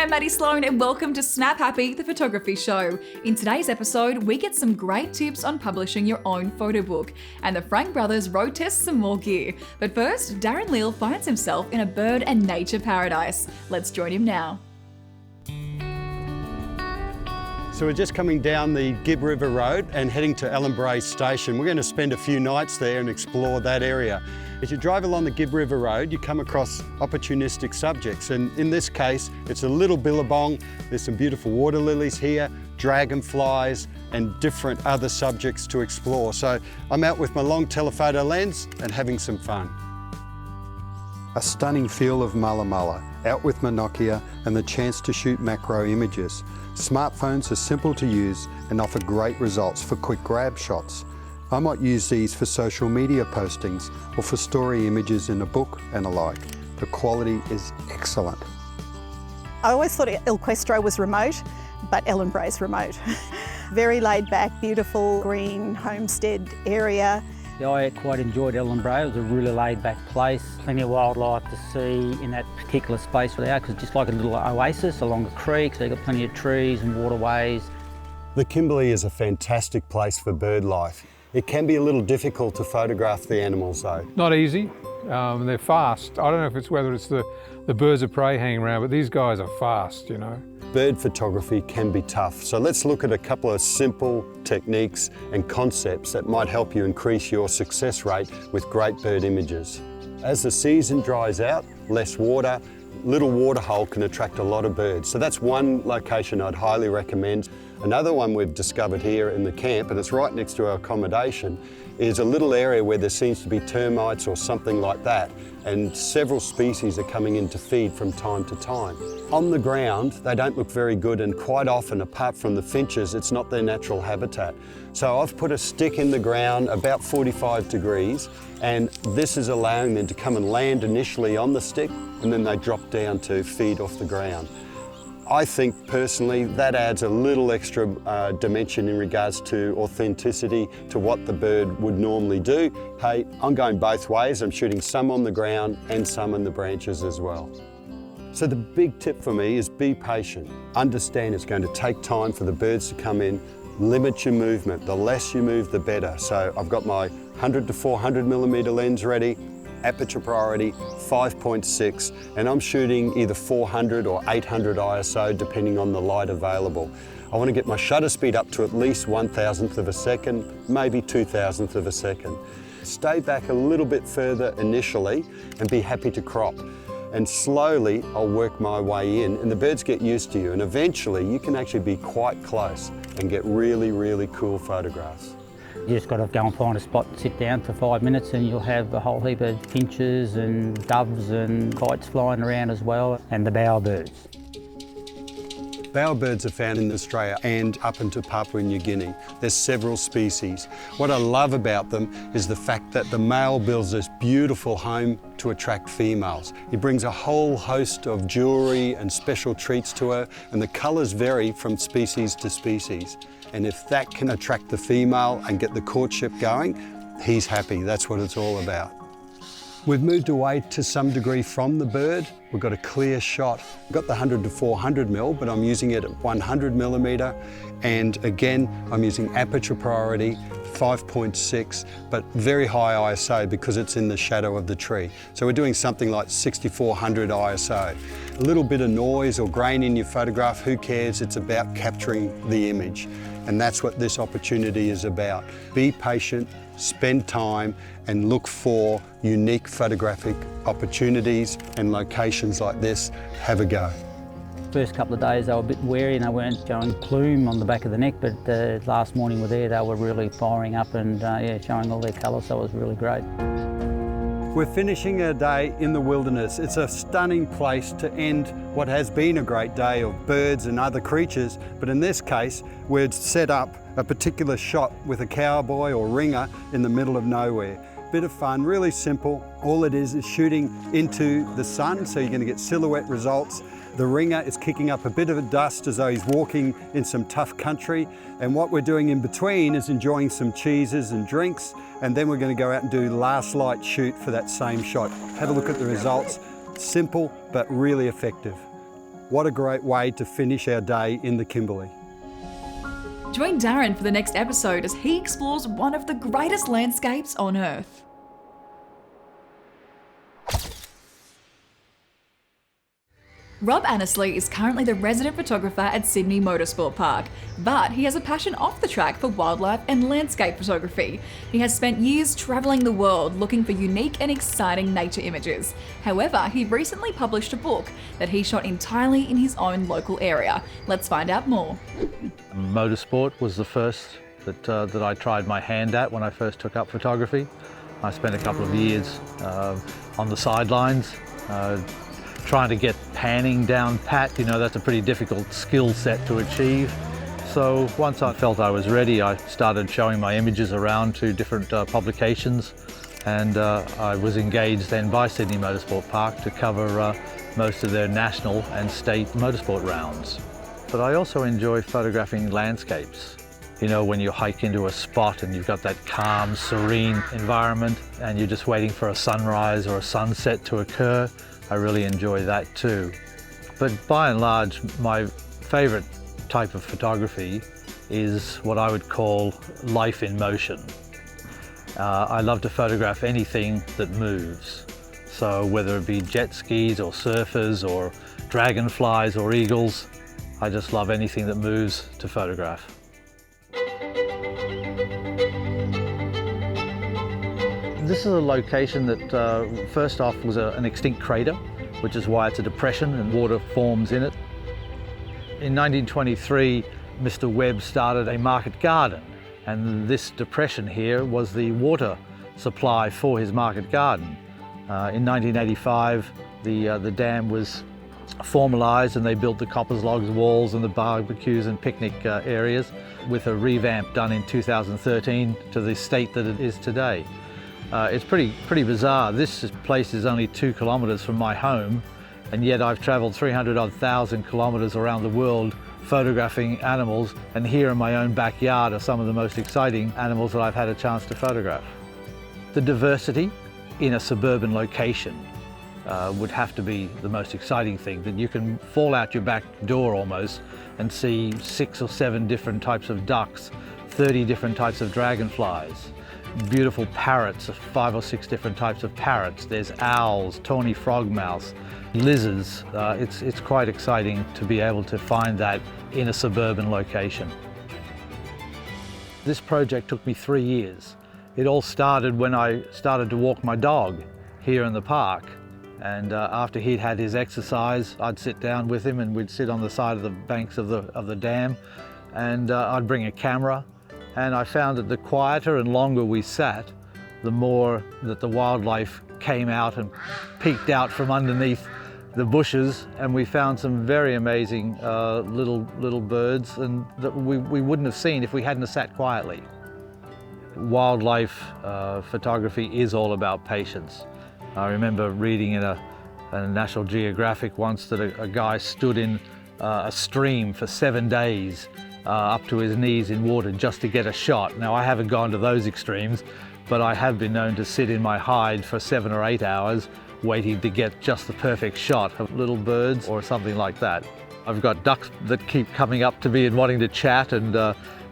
I'm Maddie Sloan and welcome to Snap Happy, the photography show. In today's episode, we get some great tips on publishing your own photo book, and the Frank brothers road test some more gear. But first, Darran Leal finds himself in a bird and nature paradise. Let's join him now. So we're just coming down the Gibb River Road and heading to Ellenbray Station. We're going to spend a few nights there and explore that area. As you drive along the Gibb River Road, you come across opportunistic subjects, and in this case, it's a little billabong. There's some beautiful water lilies here, dragonflies, and different other subjects to explore. So I'm out with my long telephoto lens and having some fun. A stunning field of mulla mulla, out with my Nokia and the chance to shoot macro images. Smartphones are simple to use and offer great results for quick grab shots. I might use these for social media postings or for story images in a book and alike. The quality is excellent. I always thought El Questro was remote, but Ellenbray's remote. Very laid back, beautiful green homestead area. Yeah, I quite enjoyed Ellenbray. It was a really laid back place. Plenty of wildlife to see in that particular space there, because it's just like a little oasis along the creek, so you've got plenty of trees and waterways. The Kimberley is a fantastic place for bird life. It can be a little difficult to photograph the animals though. Not easy, they're fast. I don't know if it's whether it's the birds of prey hanging around, but these guys are fast, you know. Bird photography can be tough, so let's look at a couple of simple techniques and concepts that might help you increase your success rate with great bird images. As the season dries out, less water, little water hole can attract a lot of birds. So that's one location I'd highly recommend. Another one we've discovered here in the camp, and it's right next to our accommodation, is a little area where there seems to be termites or something like that, and several species are coming in to feed from time to time. On the ground, they don't look very good, and quite often, apart from the finches, it's not their natural habitat. So I've put a stick in the ground about 45 degrees, and this is allowing them to come and land initially on the stick, and then they drop down to feed off the ground. I think personally that adds a little extra dimension in regards to authenticity to what the bird would normally do. Hey, I'm going both ways. I'm shooting some on the ground and some in the branches as well. So the big tip for me is be patient. Understand it's going to take time for the birds to come in. Limit your movement. The less you move, the better. So I've got my 100 to 400 millimeter lens ready. Aperture priority 5.6, and I'm shooting either 400 or 800 ISO depending on the light available. I want to get my shutter speed up to at least 1,000th of a second, maybe 2,000th of a second. Stay back a little bit further initially and be happy to crop. And slowly I'll work my way in, and the birds get used to you, and eventually you can actually be quite close and get really, really cool photographs. You just got to go and find a spot and sit down for 5 minutes, and you'll have a whole heap of finches and doves and kites flying around as well, and the bowerbirds. Bowerbirds are found in Australia and up into Papua New Guinea. There's several species. What I love about them is the fact that the male builds this beautiful home to attract females. He brings a whole host of jewellery and special treats to her, and the colours vary from species to species. And if that can attract the female and get the courtship going, he's happy. That's what it's all about. We've moved away to some degree from the bird. We've got a clear shot. I've got the 100 to 400 mil, but I'm using it at 100 millimeter. And again, I'm using aperture priority 5.6, but very high ISO because it's in the shadow of the tree. So we're doing something like 6400 ISO. A little bit of noise or grain in your photograph, who cares? It's about capturing the image. And that's what this opportunity is about. Be patient, spend time, and look for unique photographic opportunities and locations like this. Have a go. First couple of days they were a bit wary and they weren't showing plume on the back of the neck, but the last morning we're there, they were really firing up and showing all their colours, so it was really great. We're finishing a day in the wilderness. It's a stunning place to end what has been a great day of birds and other creatures, but in this case, we'd set up a particular shot with a cowboy or ringer in the middle of nowhere. Bit of fun, really simple. All it is shooting into the sun, so you're going to get silhouette results. The ringer is kicking up a bit of a dust as though he's walking in some tough country. And what we're doing in between is enjoying some cheeses and drinks. And then we're going to go out and do last light shoot for that same shot. Have a look at the results. Simple, but really effective. What a great way to finish our day in the Kimberley. Join Darran for the next episode as he explores one of the greatest landscapes on Earth. Rob Annesley is currently the resident photographer at Sydney Motorsport Park, but he has a passion off the track for wildlife and landscape photography. He has spent years travelling the world looking for unique and exciting nature images. However, he recently published a book that he shot entirely in his own local area. Let's find out more. Motorsport was the first that I tried my hand at when I first took up photography. I spent a couple of years on the sidelines, trying to get panning down pat. You know, that's a pretty difficult skill set to achieve. So once I felt I was ready, I started showing my images around to different publications, and I was engaged then by Sydney Motorsport Park to cover most of their national and state motorsport rounds. But I also enjoy photographing landscapes. You know, when you hike into a spot and you've got that calm, serene environment and you're just waiting for a sunrise or a sunset to occur, I really enjoy that too. But by and large, my favourite type of photography is what I would call life in motion. I love to photograph anything that moves. So whether it be jet skis or surfers or dragonflies or eagles, I just love anything that moves to photograph. This is a location that first off was an extinct crater, which is why it's a depression and water forms in it. In 1923, Mr. Webb started a market garden, and this depression here was the water supply for his market garden. In 1985, the dam was formalised and they built the Coppers Logs walls and the barbecues and picnic areas, with a revamp done in 2013 to the state that it is today. It's pretty bizarre. This place is only 2 kilometres from my home, and yet I've travelled 300,000 kilometres around the world photographing animals, and here in my own backyard are some of the most exciting animals that I've had a chance to photograph. The diversity in a suburban location would have to be the most exciting thing, that you can fall out your back door almost and see 6 or 7 different types of ducks, 30 different types of dragonflies, beautiful parrots, 5 or 6 different types of parrots. There's owls, tawny frogmouths, lizards. It's quite exciting to be able to find that in a suburban location. This project took me 3 years. It all started when I started to walk my dog here in the park. And after he'd had his exercise, I'd sit down with him and we'd sit on the side of the banks of the dam, and I'd bring a camera. And I found that the quieter and longer we sat, the more that the wildlife came out and peeked out from underneath the bushes, and we found some very amazing little birds, and that we wouldn't have seen if we hadn't have sat quietly. Wildlife photography is all about patience. I remember reading in a National Geographic once that a guy stood in a stream for 7 days up to his knees in water just to get a shot. Now, I haven't gone to those extremes, but I have been known to sit in my hide for 7 or 8 hours waiting to get just the perfect shot of little birds or something like that. I've got ducks that keep coming up to me and wanting to chat, and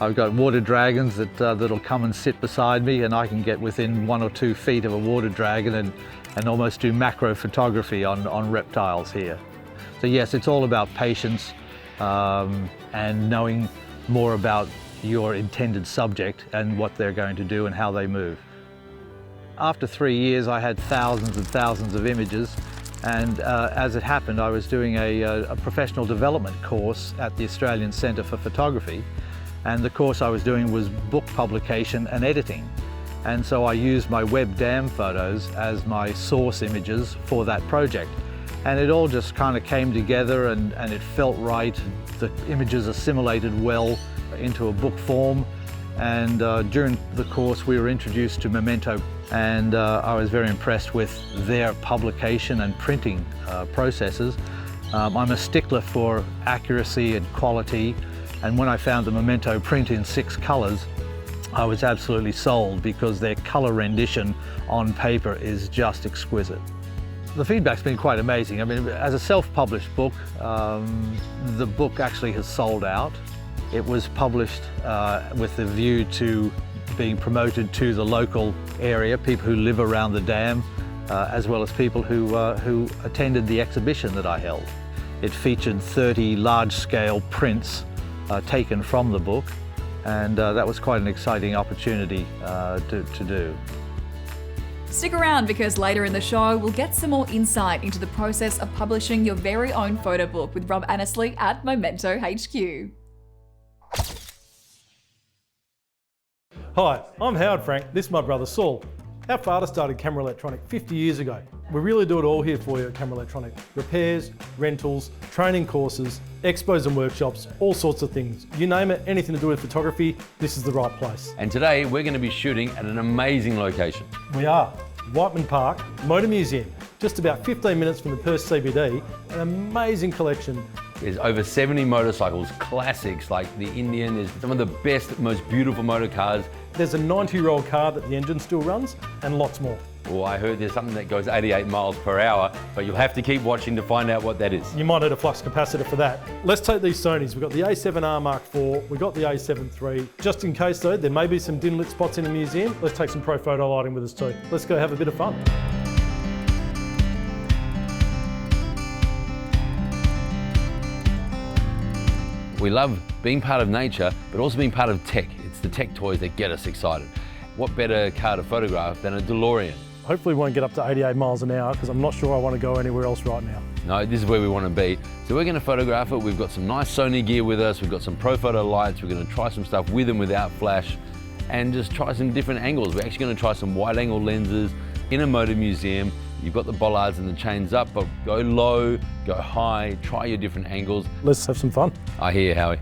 I've got water dragons that'll come and sit beside me, and I can get within 1 or 2 feet of a water dragon and almost do macro photography on reptiles here. So yes, it's all about patience and knowing more about your intended subject and what they're going to do and how they move. After 3 years, I had thousands and thousands of images, and as it happened, I was doing a professional development course at the Australian Centre for Photography, and the course I was doing was book publication and editing. And so I used my Webb Dam photos as my source images for that project. And it all just kind of came together, and it felt right. The images assimilated well into a book form. And during the course, we were introduced to Momento, and I was very impressed with their publication and printing processes. I'm a stickler for accuracy and quality, and when I found the Momento print in 6 colours, I was absolutely sold, because their colour rendition on paper is just exquisite. The feedback's been quite amazing. I mean, as a self-published book, the book actually has sold out. It was published with the view to being promoted to the local area, people who live around the dam, as well as people who attended the exhibition that I held. It featured 30 large-scale prints taken from the book, and that was quite an exciting opportunity to do. Stick around because later in the show we'll get some more insight into the process of publishing your very own photo book with Rob Annesley at Momento HQ. Hi, I'm Howard Frank, this is my brother Saul. Our father started Camera Electronic 50 years ago. We really do it all here for you at Camera Electronic. Repairs, rentals, training courses, expos and workshops, all sorts of things. You name it, anything to do with photography, this is the right place. And today we're going to be shooting at an amazing location. We are Whiteman Park Motor Museum, just about 15 minutes from the Perth CBD, an amazing collection. There's over 70 motorcycles, classics like the Indian, there's some of the best, most beautiful motor cars. There's a 90-year-old car that the engine still runs, and lots more. Well, I heard there's something that goes 88 miles per hour, but you'll have to keep watching to find out what that is. You might need a flux capacitor for that. Let's take these Sonys. We've got the A7R Mark IV, we've got the A7 III. Just in case though, there may be some dim lit spots in the museum, let's take some Profoto lighting with us too. Let's go have a bit of fun. We love being part of nature, but also being part of tech. It's the tech toys that get us excited. What better car to photograph than a DeLorean? Hopefully we won't get up to 88 miles an hour because I'm not sure I want to go anywhere else right now. No, this is where we want to be. So we're going to photograph it. We've got some nice Sony gear with us. We've got some Profoto lights. We're going to try some stuff with and without flash and just try some different angles. We're actually going to try some wide angle lenses in a motor museum. You've got the bollards and the chains up, but go low, go high, try your different angles. Let's have some fun. I hear you, Howie.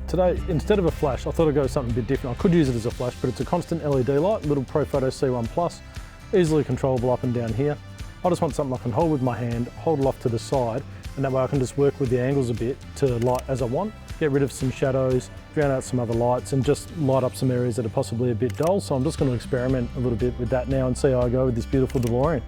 Today, instead of a flash, I thought I'd go with something a bit different. I could use it as a flash, but it's a constant LED light, little Profoto C1 Plus, easily controllable up and down here. I just want something I can hold with my hand, hold it off to the side, and that way I can just work with the angles a bit to light as I want, get rid of some shadows, drown out some other lights, and just light up some areas that are possibly a bit dull. So I'm just going to experiment a little bit with that now and see how I go with this beautiful DeLorean.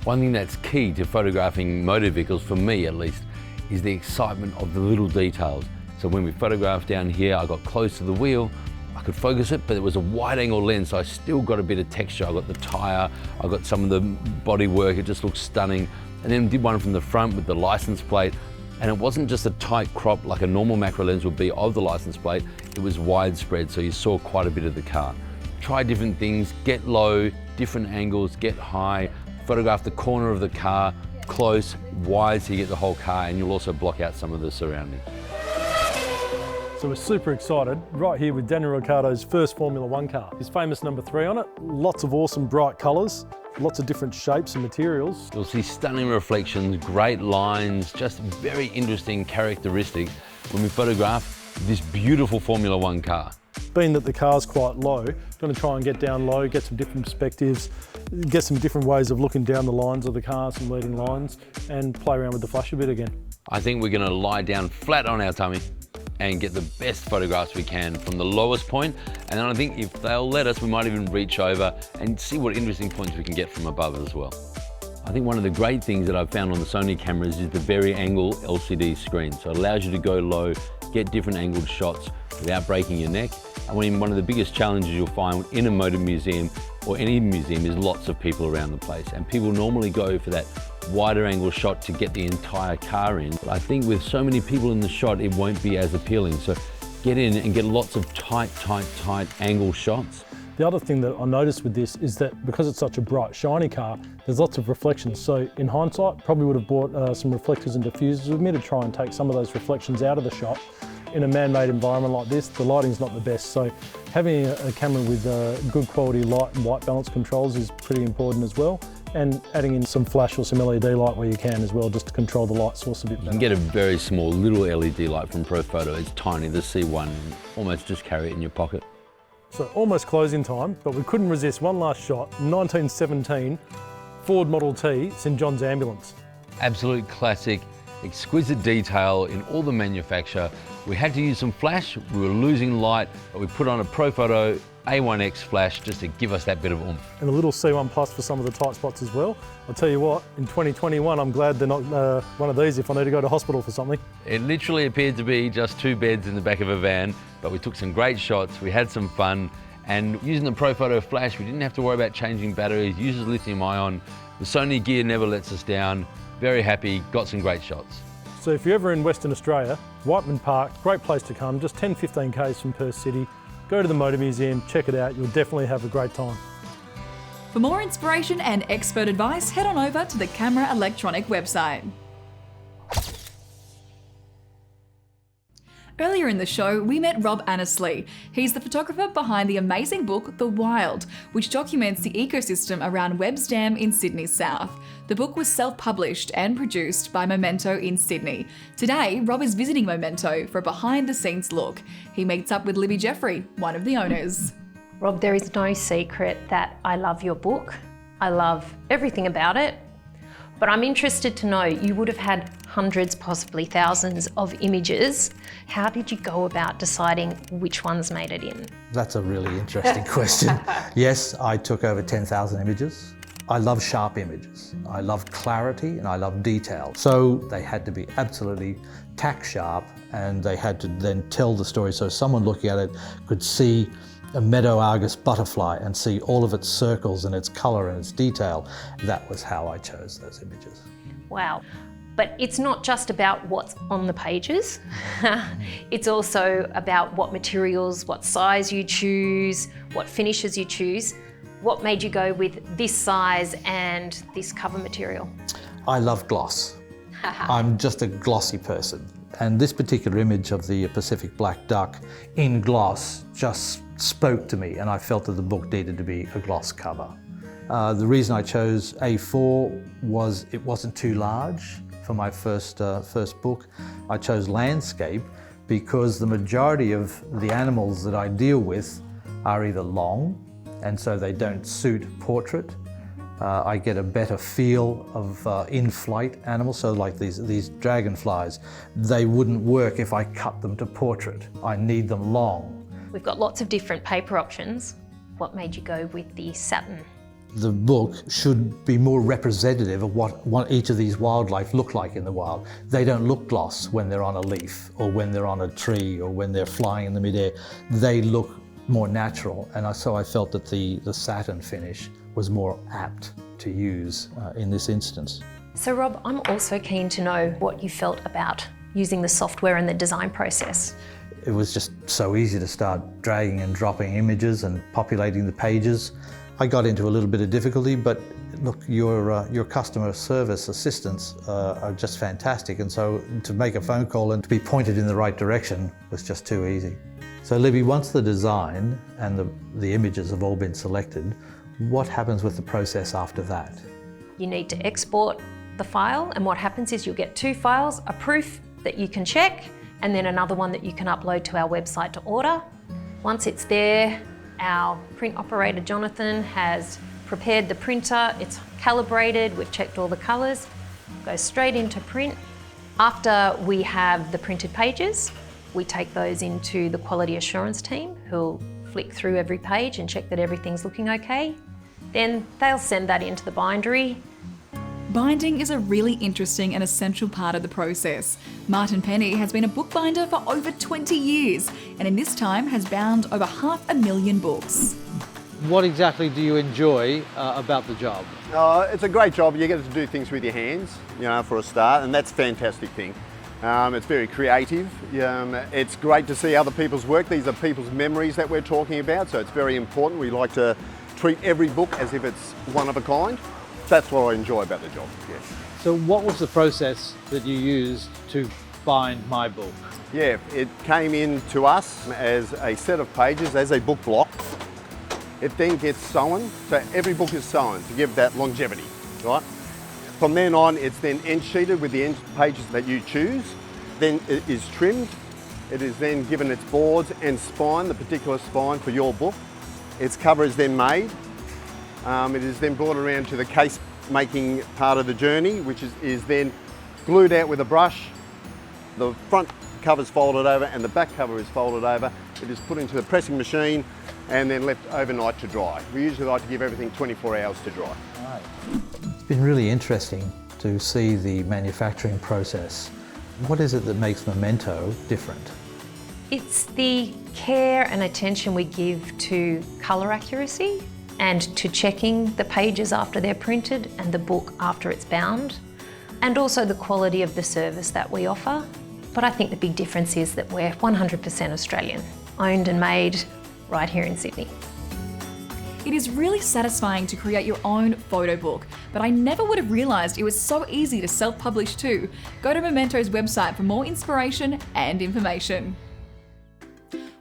One thing that's key to photographing motor vehicles, for me at least, is the excitement of the little details. So when we photographed down here, I got close to the wheel, I could focus it, but it was a wide angle lens, so I still got a bit of texture. I got the tyre, I got some of the body work, it just looks stunning. And then did one from the front with the license plate, and it wasn't just a tight crop like a normal macro lens would be of the license plate, it was widespread, so you saw quite a bit of the car. Try different things, get low, different angles, get high, photograph the corner of the car, close, wide, so you get the whole car, and you'll also block out some of the surroundings. So we're super excited, right here with Daniel Ricciardo's first Formula One car. His famous number 3 on it, lots of awesome bright colours, lots of different shapes and materials. You'll see stunning reflections, great lines, just very interesting characteristics when we photograph this beautiful Formula One car. Being that the car's quite low, I'm going to try and get down low, get some different perspectives, get some different ways of looking down the lines of the car, some leading lines, and play around with the flash a bit again. I think we're going to lie down flat on our tummy and get the best photographs we can from the lowest point. And then I think if they'll let us, we might even reach over and see what interesting points we can get from above as well. I think one of the great things that I've found on the Sony cameras is the vari-angle LCD screen. So it allows you to go low, get different angled shots without breaking your neck. And one of the biggest challenges you'll find in a motor museum or any museum is lots of people around the place. And people normally go for that wider angle shot to get the entire car in. But I think with so many people in the shot, it won't be as appealing. So get in and get lots of tight angle shots. The other thing that I noticed with this is that because it's such a bright, shiny car, there's lots of reflections. So in hindsight, probably would have bought some reflectors and diffusers with me to try and take some of those reflections out of the shot. In a man-made environment like this, the lighting's not the best. So having a camera with good quality light and white balance controls is pretty important as well. And adding in some flash or some LED light where you can as well, just to control the light source a bit better. You can get a very small little LED light from Profoto. It's tiny, the C1, almost just carry it in your pocket. So almost closing time, but we couldn't resist one last shot. 1917 Ford Model T, St John's Ambulance. Absolute classic, exquisite detail in all the manufacture. We had to use some flash, we were losing light, but we put on a Profoto A1X flash just to give us that bit of oomph. And a little C1 Plus for some of the tight spots as well. I'll tell you what, in 2021, I'm glad they're not one of these if I need to go to hospital for something. It literally appeared to be just 2 beds in the back of a van, but we took some great shots, we had some fun, and using the Profoto flash, we didn't have to worry about changing batteries, uses lithium ion. The Sony gear never lets us down. Very happy, got some great shots. So if you're ever in Western Australia, Whiteman Park, great place to come, just 10-15 k's from Perth City. Go to the Motor Museum, check it out, you'll definitely have a great time. For more inspiration and expert advice, head on over to the Camera Electronic website. Earlier in the show, we met Rob Annesley. He's the photographer behind the amazing book, The Wild, which documents the ecosystem around Webb's Dam in Sydney's south. The book was self-published and produced by Momento in Sydney. Today, Rob is visiting Momento for a behind-the-scenes look. He meets up with Libby Jeffrey, one of the owners. Rob, there is no secret that I love your book. I love everything about it. But I'm interested to know, you would have had hundreds, possibly thousands of images. How did you go about deciding which ones made it in? That's a really interesting question. Yes, I took over 10,000 images. I love sharp images. I love clarity and I love detail. So they had to be absolutely tack sharp and they had to then tell the story so someone looking at it could see a meadow argus butterfly and see all of its circles and its colour and its detail. That was how I chose those images. Wow. But it's not just about what's on the pages. It's also about what materials, what size you choose, what finishes you choose. What made you go with this size and this cover material? I love gloss. I'm just a glossy person. And this particular image of the Pacific black duck in gloss just spoke to me, and I felt that the book needed to be a gloss cover. The reason I chose A4 was it wasn't too large for my first book. I chose landscape because the majority of the animals that I deal with are either long, and so they don't suit portrait. I get a better feel of in-flight animals, so like these dragonflies, they wouldn't work if I cut them to portrait. I need them long. We've got lots of different paper options. What made you go with the satin? The book should be more representative of what each of these wildlife look like in the wild. They don't look gloss when they're on a leaf or when they're on a tree or when they're flying in the midair. They look more natural, and so I felt that the satin finish was more apt to use in this instance. So Rob, I'm also keen to know what you felt about using the software and the design process. It was just so easy to start dragging and dropping images and populating the pages. I got into a little bit of difficulty, but look, your customer service assistants are just fantastic, and so to make a phone call and to be pointed in the right direction was just too easy. So Libby, once the design and the images have all been selected, what happens with the process after that? You need to export the file, and what happens is you'll get 2 files, a proof that you can check, and then another one that you can upload to our website to order. Once it's there, our print operator Jonathan has prepared the printer, it's calibrated, we've checked all the colours, goes straight into print. After we have the printed pages, we take those into the quality assurance team who'll flick through every page and check that everything's looking okay. Then they'll send that into the bindery. Binding is a really interesting and essential part of the process. Martin Penny has been a bookbinder for over 20 years and in this time has bound over 500,000 books. What exactly do you enjoy about the job? It's a great job. You get to do things with your hands, for a start, and that's a fantastic thing. It's very creative. It's great to see other people's work. These are people's memories that we're talking about, so it's very important. We like to treat every book as if it's one of a kind. That's what I enjoy about the job, yes. So what was the process that you used to bind my book? Yeah, it came in to us as a set of pages, as a book block. It then gets sewn, so every book is sewn to give that longevity, right? From then on, it's then end sheeted with the end pages that you choose. Then it is trimmed. It is then given its boards and spine, the particular spine for your book. Its cover is then made. It is then brought around to the case making part of the journey, which is then glued out with a brush. The front cover is folded over and the back cover is folded over, It is put into the pressing machine and then left overnight to dry. We usually like to give everything 24 hours to dry. It's been really interesting to see the manufacturing process. What is it that makes Momento different? It's the care and attention we give to colour accuracy and to checking the pages after they're printed and the book after it's bound, and also the quality of the service that we offer. But I think the big difference is that we're 100% Australian, owned and made right here in Sydney. It is really satisfying to create your own photo book, but I never would have realised it was so easy to self-publish too. Go to Momento's website for more inspiration and information.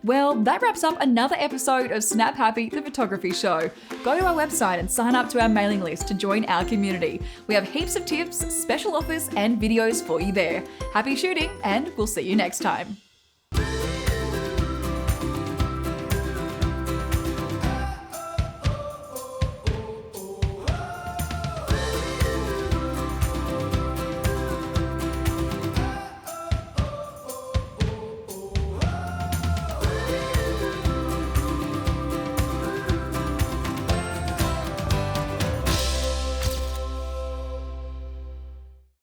Well, that wraps up another episode of Snap Happy, the photography show. Go to our website and sign up to our mailing list to join our community. We have heaps of tips, special offers and videos for you there. Happy shooting, and we'll see you next time.